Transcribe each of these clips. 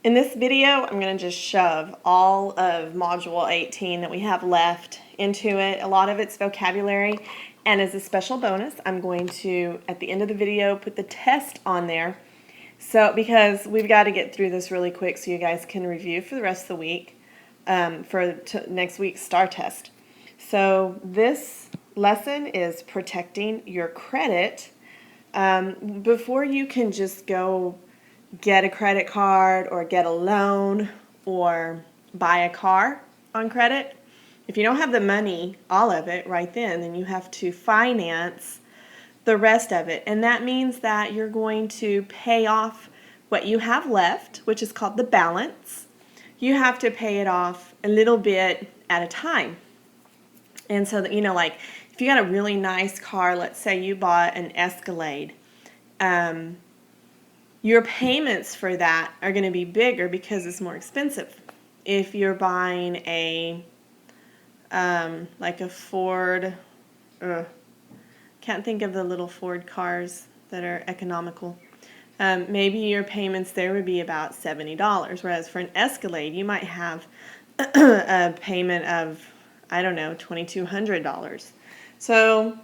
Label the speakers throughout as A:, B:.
A: In this video, I'm going to just shove all of Module 18 that we have left into it. A lot of it's vocabulary, and as a special bonus, I'm going to, at the end of the video, put the test on there. So, because we've got to get through this really quick so you guys can review for the rest of the week for next week's STAR test. So, this lesson is protecting your credit. Before you can just go get a credit card or get a loan or buy a car on credit, if you don't have the money, all of it right then you have to finance the rest of it. And that means that you're going to pay off what you have left, which is called the balance. You have to pay it off a little bit at a time. And so that, like if you got a really nice car, let's say you bought an Escalade, your payments for that are going to be bigger because it's more expensive. If you're buying a like a Ford, can't think of the little Ford cars that are economical. Maybe your payments there would be about $70, whereas for an Escalade you might have a payment of, I don't know, $2,200. So,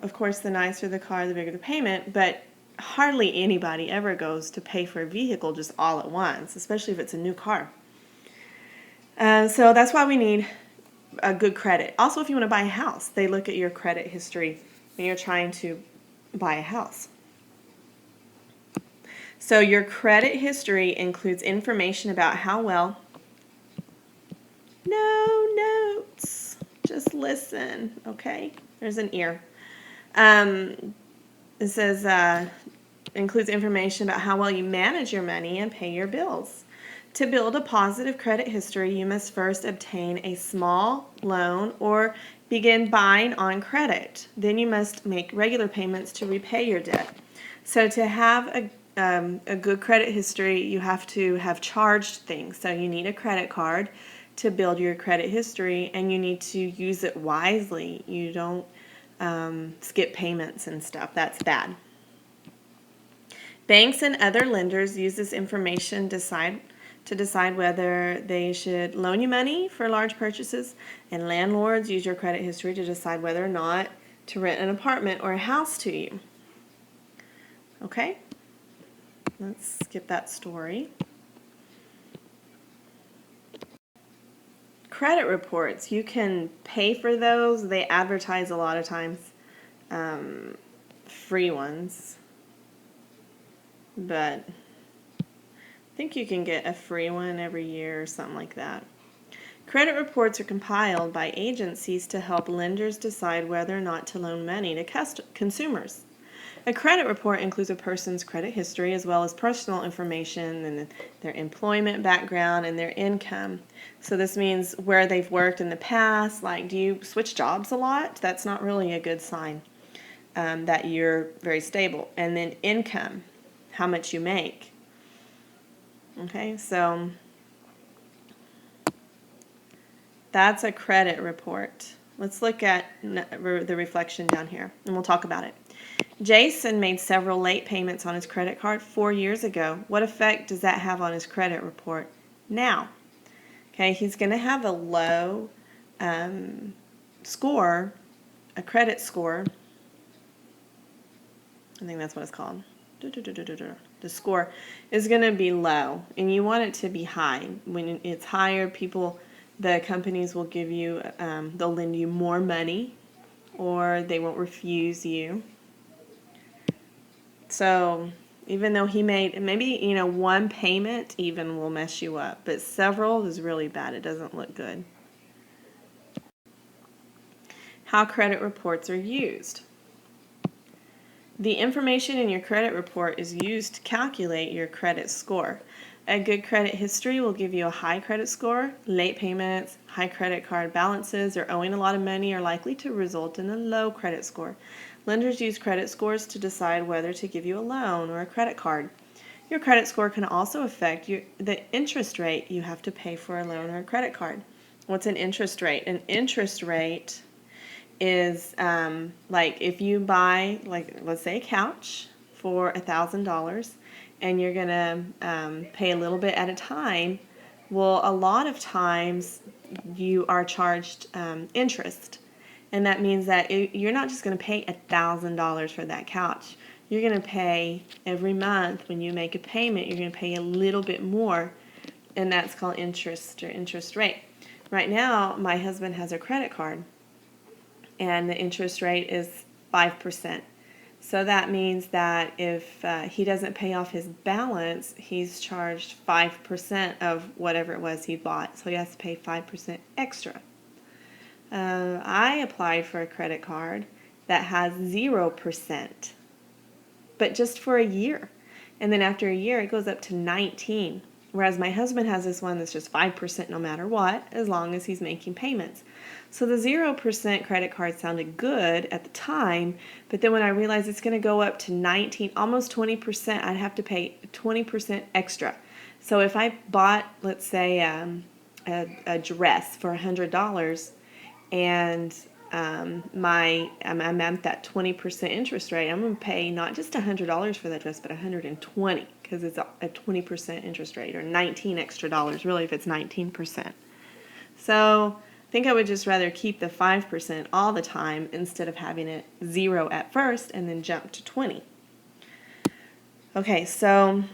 A: of course, the nicer the car, the bigger the payment, but hardly anybody ever goes to pay for a vehicle just all at once, especially if it's a new car. So that's why we need a good credit. Also, if you want to buy a house, they look at your credit history when you're trying to buy a house. So your credit history includes information about how well. No notes. Just listen, okay? There's an ear. It says includes information about how well you manage your money and pay your bills. To build a positive credit history, you must first obtain a small loan or begin buying on credit. Then you must make regular payments to repay your debt. So to have a good credit history, you have to have charged things. So you need a credit card to build your credit history, and you need to use it wisely. You don't skip payments and stuff. That's bad. Banks and other lenders use this information to decide whether they should loan you money for large purchases, and landlords use your credit history to decide whether or not to rent an apartment or a house to you. Okay? Let's skip that story. Credit reports, you can pay for those. They advertise a lot of times free ones, but I think you can get a free one every year or something like that. Credit reports are compiled by agencies to help lenders decide whether or not to loan money to consumers. A credit report includes a person's credit history as well as personal information and their employment background and their income. So this means where they've worked in the past, like do you switch jobs a lot? That's not really a good sign that you're very stable. And then income, how much you make. Okay, so that's a credit report. Let's look at the reflection down here, and we'll talk about it. Jason made several late payments on his credit card 4 years ago. What effect does that have on his credit report now? Okay, he's going to have a low score, a credit score. I think that's what it's called. The score is going to be low, and you want it to be high. When it's higher, the companies will give you, they'll lend you more money, or they won't refuse you. So even though he made, maybe, one payment even will mess you up, but several is really bad. It doesn't look good. How credit reports are used. The information in your credit report is used to calculate your credit score. A good credit history will give you a high credit score. Late payments, high credit card balances, or owing a lot of money are likely to result in a low credit score. Lenders use credit scores to decide whether to give you a loan or a credit card. Your credit score can also affect the interest rate you have to pay for a loan or a credit card. What's an interest rate? An interest rate is like if you buy, like let's say a couch for $1,000 and you're going to pay a little bit at a time, well, a lot of times you are charged interest. And that means that you're not just going to pay $1,000 for that couch. You're going to pay every month when you make a payment, you're going to pay a little bit more, and that's called interest or interest rate. Right now, my husband has a credit card, and the interest rate is 5%. So that means that if he doesn't pay off his balance, he's charged 5% of whatever it was he bought. So he has to pay 5% extra. I applied for a credit card that has 0%, but just for a year. And then after a year, it goes up to 19. Whereas my husband has this one that's just 5% no matter what, as long as he's making payments. So the 0% credit card sounded good at the time, but then when I realized it's going to go up to 19, almost 20%, I'd have to pay 20% extra. So if I bought, let's say, a dress for $100, and I'm at that 20% interest rate, I'm going to pay not just $100 for that dress, but $120, because it's a 20% interest rate, or 19 extra dollars, really, if it's 19%. So I think I would just rather keep the 5% all the time instead of having it 0 at first and then jump to 20. Okay, so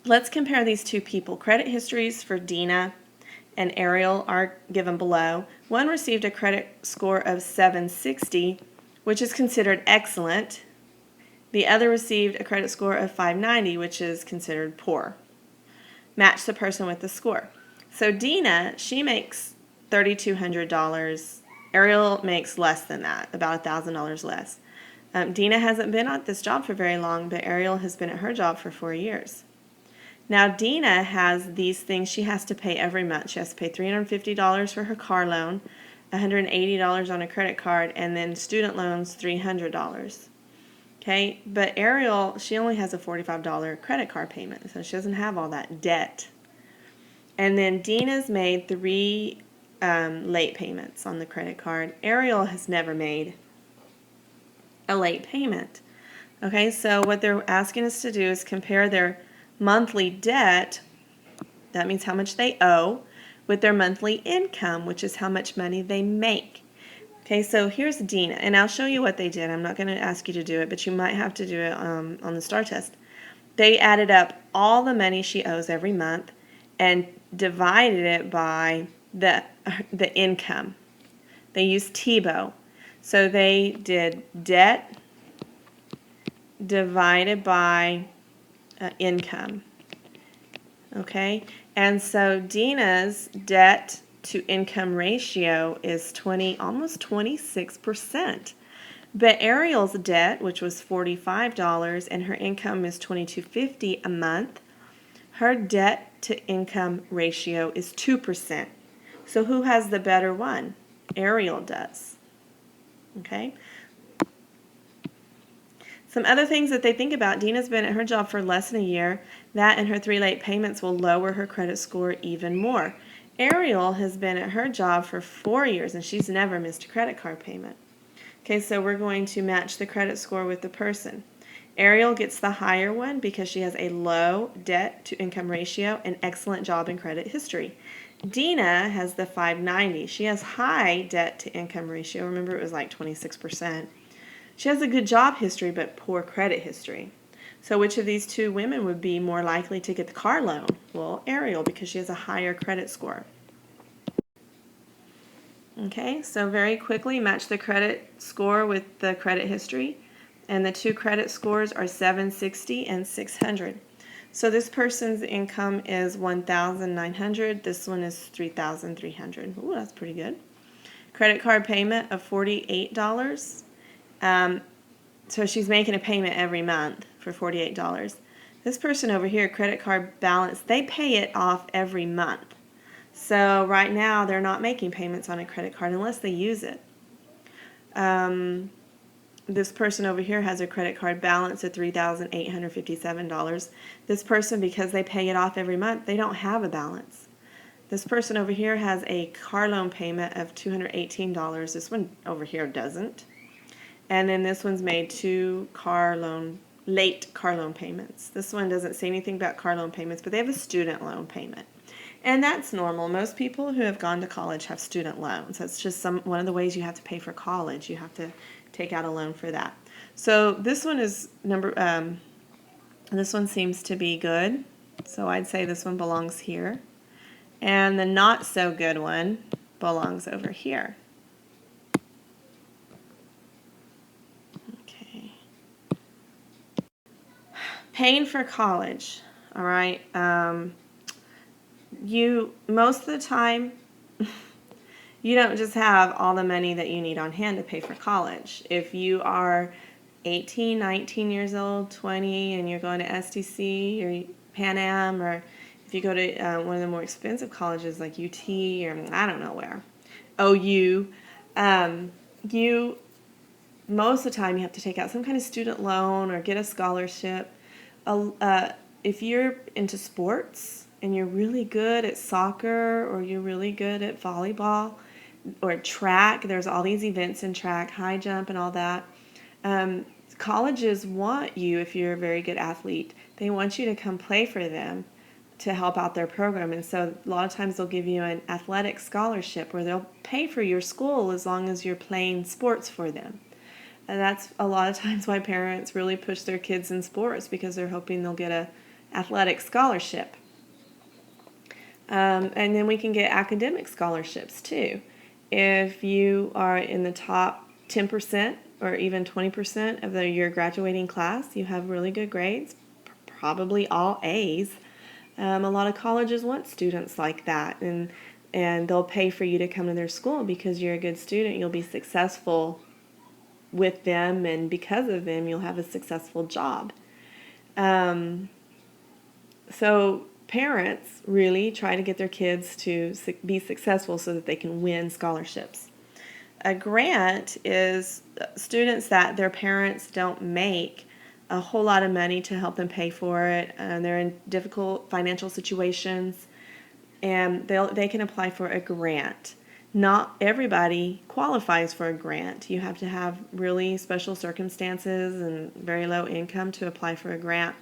A: let's compare these two people. Credit histories for Dina and Ariel are given below. One received a credit score of 760, which is considered excellent. The other received a credit score of 590, which is considered poor. Match the person with the score. So Dina, she makes $3,200. Ariel makes less than that, about $1,000 less. Dina hasn't been at this job for very long, but Ariel has been at her job for 4 years. Now, Dina has these things she has to pay every month. She has to pay $350 for her car loan, $180 on a credit card, and then student loans, $300. Okay, but Ariel, she only has a $45 credit card payment, so she doesn't have all that debt. And then Dina's made 3 late payments on the credit card. Ariel has never made a late payment. Okay, so what they're asking us to do is compare their monthly debt, that means how much they owe, with their monthly income, which is how much money they make. Okay, so here's Dina, and I'll show you what they did. I'm not going to ask you to do it, but you might have to do it on the STAR test. They added up all the money she owes every month and divided it by the income. They used TIBO. So they did debt divided by income. Okay, and so Dina's debt to income ratio is almost 26%. But Ariel's debt, which was $45, and her income is $22.50 a month, her debt to income ratio is 2%. So who has the better one? Ariel does. Okay. Some other things that they think about: Dina's been at her job for less than a year. That and her 3 late payments will lower her credit score even more. Ariel has been at her job for 4 years, and she's never missed a credit card payment. Okay, so we're going to match the credit score with the person. Ariel gets the higher one because she has a low debt to income ratio and excellent job and credit history. Dina has the 590. She has high debt to income ratio. Remember, it was like 26%. She has a good job history but poor credit history. So which of these two women would be more likely to get the car loan? Well, Ariel, because she has a higher credit score. Okay, so very quickly match the credit score with the credit history. And the two credit scores are 760 and 600. So this person's income is $1,900. This one is $3,300. Ooh, that's pretty good. Credit card payment of $48. So she's making a payment every month for $48. This person over here, credit card balance, they pay it off every month. So right now they're not making payments on a credit card unless they use it. This person over here has a credit card balance of $3,857. This person, because they pay it off every month, they don't have a balance. This person over here has a car loan payment of $218. This one over here doesn't. And then this one's made 2 car loan late car loan payments. This one doesn't say anything about car loan payments, but they have a student loan payment. And that's normal. Most people who have gone to college have student loans. That's just one of the ways you have to pay for college. You have to take out a loan for that. So this one is this one seems to be good. So I'd say this one belongs here. And the not so good one belongs over here. Okay. Paying for college, all right? Most of the time, you don't just have all the money that you need on hand to pay for college. If you are 18, 19 years old, 20, and you're going to SDC or Pan Am, or if you go to one of the more expensive colleges like UT or I don't know where, OU, most of the time you have to take out some kind of student loan or get a scholarship. If you're into sports and you're really good at soccer or you're really good at volleyball or track, there's all these events in track, high jump and all that. Colleges want you, if you're a very good athlete, they want you to come play for them to help out their program. And so a lot of times they'll give you an athletic scholarship where they'll pay for your school as long as you're playing sports for them. And that's a lot of times why parents really push their kids in sports, because they're hoping they'll get an athletic scholarship. And then we can get academic scholarships too. If you are in the top 10% or even 20% of your graduating class, you have really good grades, probably all A's. A lot of colleges want students like that, and they'll pay for you to come to their school because you're a good student. You'll be successful with them, and because of them, you'll have a successful job. So parents really try to get their kids to be successful so that they can win scholarships. A grant is students that their parents don't make a whole lot of money to help them pay for it, and they're in difficult financial situations, and they can apply for a grant. Not everybody qualifies for a grant. You have to have really special circumstances and very low income to apply for a grant.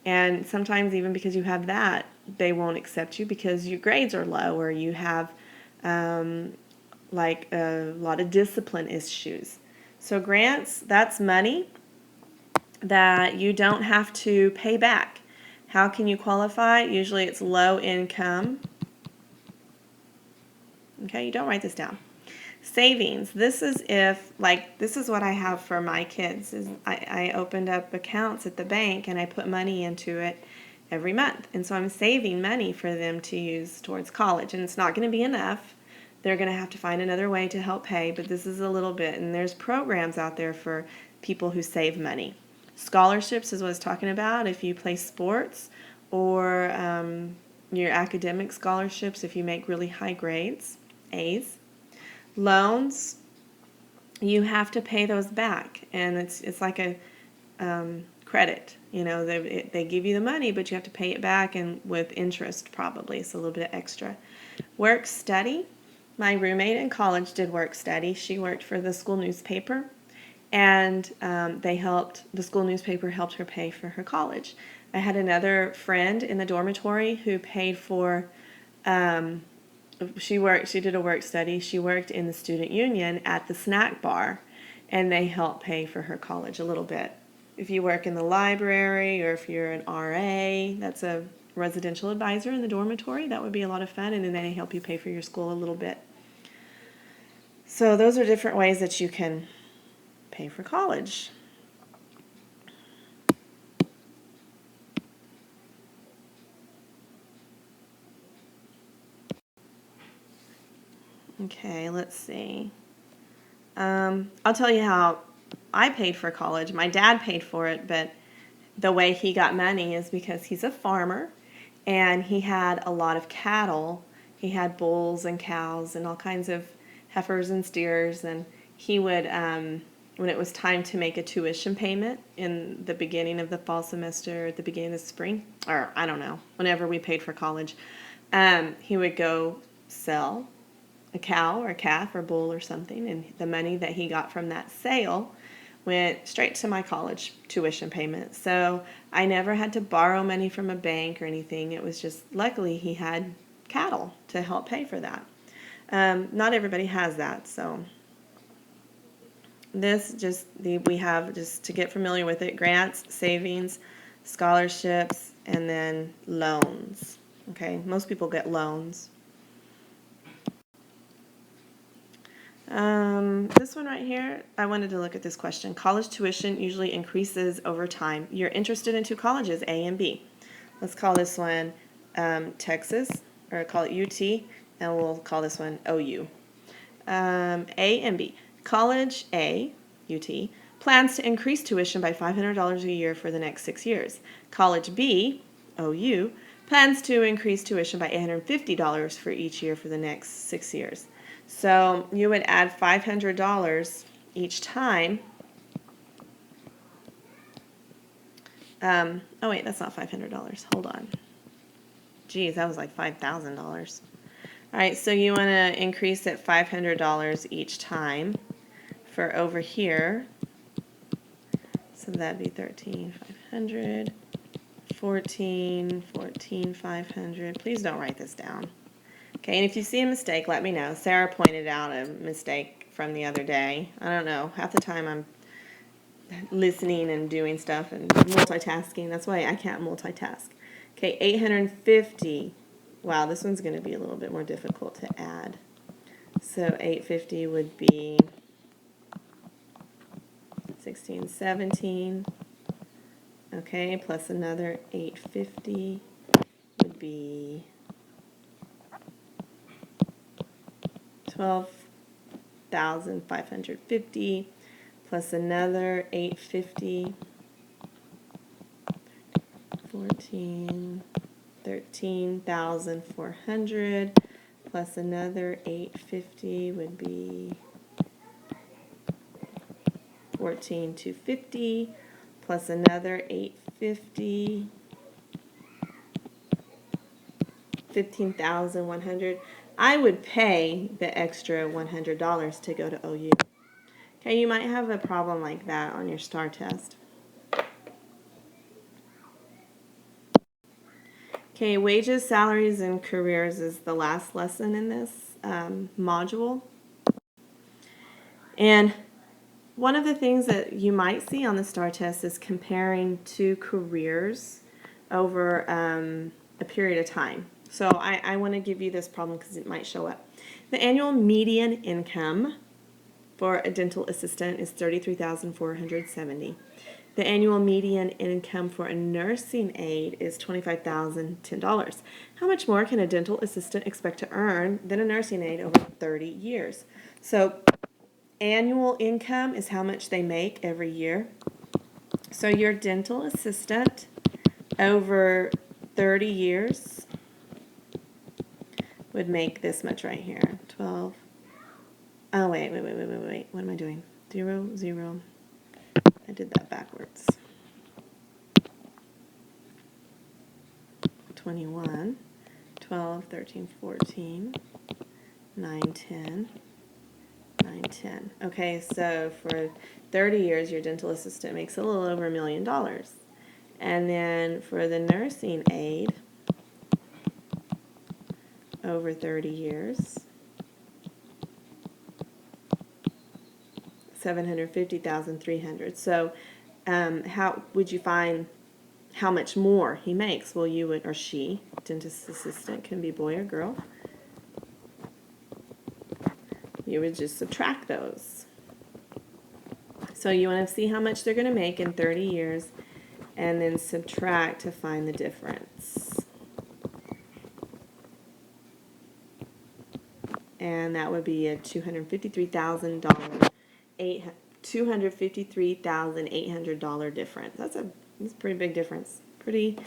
A: And sometimes even because you have that, they won't accept you because your grades are low, or you have like a lot of discipline issues. So grants, that's money that you don't have to pay back. How can you qualify? Usually it's low income. Okay, you don't write this down. Savings, this is this is what I have for my kids. I opened up accounts at the bank and I put money into it every month. And so I'm saving money for them to use towards college. And it's not going to be enough. They're going to have to find another way to help pay, but this is a little bit. And there's programs out there for people who save money. Scholarships is what I was talking about. If you play sports, or your academic scholarships if you make really high grades, A's. Loans, you have to pay those back, and it's like a credit. You know, they give you the money, but you have to pay it back, and with interest probably. It's a little bit extra. Work study. My roommate in college did work study. She worked for the school newspaper, and the school newspaper helped her pay for her college. I had another friend in the dormitory who paid for, she did a work study. She worked in the student union at the snack bar, and they helped pay for her college a little bit. If you work in the library, or if you're an RA, that's a residential advisor in the dormitory, that would be a lot of fun, and then they help you pay for your school a little bit. So those are different ways that you can pay for college. Okay, let's see. I'll tell you how I paid for college. My dad paid for it, but the way he got money is because he's a farmer, and he had a lot of cattle. He had bulls and cows and all kinds of heifers and steers, and he would, when it was time to make a tuition payment in the beginning of the fall semester, at the beginning of the spring, or I don't know, whenever we paid for college, he would go sell a cow or a calf or bull or something, and the money that he got from that sale went straight to my college tuition payment. So I never had to borrow money from a bank or anything. It was just, luckily he had cattle to help pay for that. Not everybody has that, so we have, just to get familiar with it, grants, savings, scholarships, and then loans. Okay, most people get loans. This one right here, I wanted to look at this question. College tuition usually increases over time. You're interested in two colleges, A and B. Let's call this one Texas, or call it UT, and we'll call this one OU. A and B. College A, UT, plans to increase tuition by $500 a year for the next 6 years. College B, OU, plans to increase tuition by $850 for each year for the next 6 years. So you would add $500 each time. Oh wait, that's not $500. Hold on. Geez, that was like $5,000. All right, so you want to increase it $500 each time for over here. So that'd be 13,500, 14,500. Please don't write this down. Okay, and if you see a mistake, let me know. Sarah pointed out a mistake from the other day. I don't know. Half the time I'm listening and doing stuff and multitasking. That's why I can't multitask. Okay, 850. Wow, this one's going to be a little bit more difficult to add. So 850 would be 16, 17. Okay, plus another 850 would be 12,550 plus another 850, 13,400 plus another 850 would be 14,250 plus another 850, 15,100. I would pay the extra $100 to go to OU. Okay, you might have a problem like that on your STAR test. Okay, wages, salaries, and careers is the last lesson in this module. And one of the things that you might see on the STAR test is comparing two careers over a period of time. So I want to give you this problem because it might show up. The annual median income for a dental assistant is $33,470. The annual median income for a nursing aide is $25,010. How much more can a dental assistant expect to earn than a nursing aide over 30 years? So annual income is how much they make every year. So your dental assistant over 30 years would make this much right here. 12. Oh, wait. What am I doing? 0, 0. I did that backwards. 21, 12, 13, 14, 9, 10, 9, 10. Okay, so for 30 years, your dental assistant makes a little over $1 million. And then for the nursing aide, over 30 years, $750,300. So how would you find how much more he makes? Well, you would, or she, dentist assistant, can be boy or girl. You would just subtract those. So you want to see how much they're going to make in 30 years and then subtract to find the difference. And that would be a $253,800 difference. That's a pretty big difference. Pretty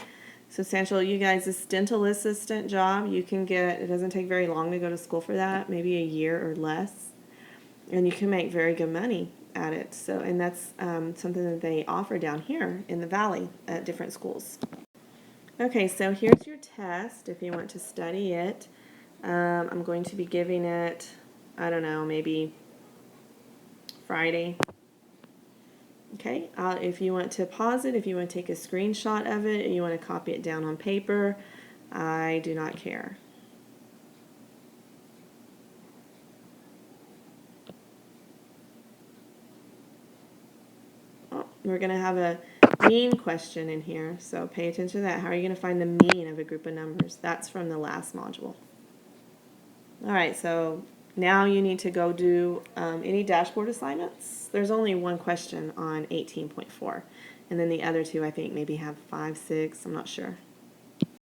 A: substantial. You guys, this dental assistant job, you can get, it doesn't take very long to go to school for that, maybe a year or less. And you can make very good money at it. So, and that's something that they offer down here in the Valley at different schools. Okay, so here's your test if you want to study it. I'm going to be giving it, I don't know, maybe Friday. Okay, if you want to pause it, if you want to take a screenshot of it, and you want to copy it down on paper, I do not care. Oh, we're going to have a mean question in here, so pay attention to that. How are you going to find the mean of a group of numbers? That's from the last module. All right, so now you need to go do any dashboard assignments. There's only one question on 18.4, and then the other two I think maybe have 5, 6, I'm not sure.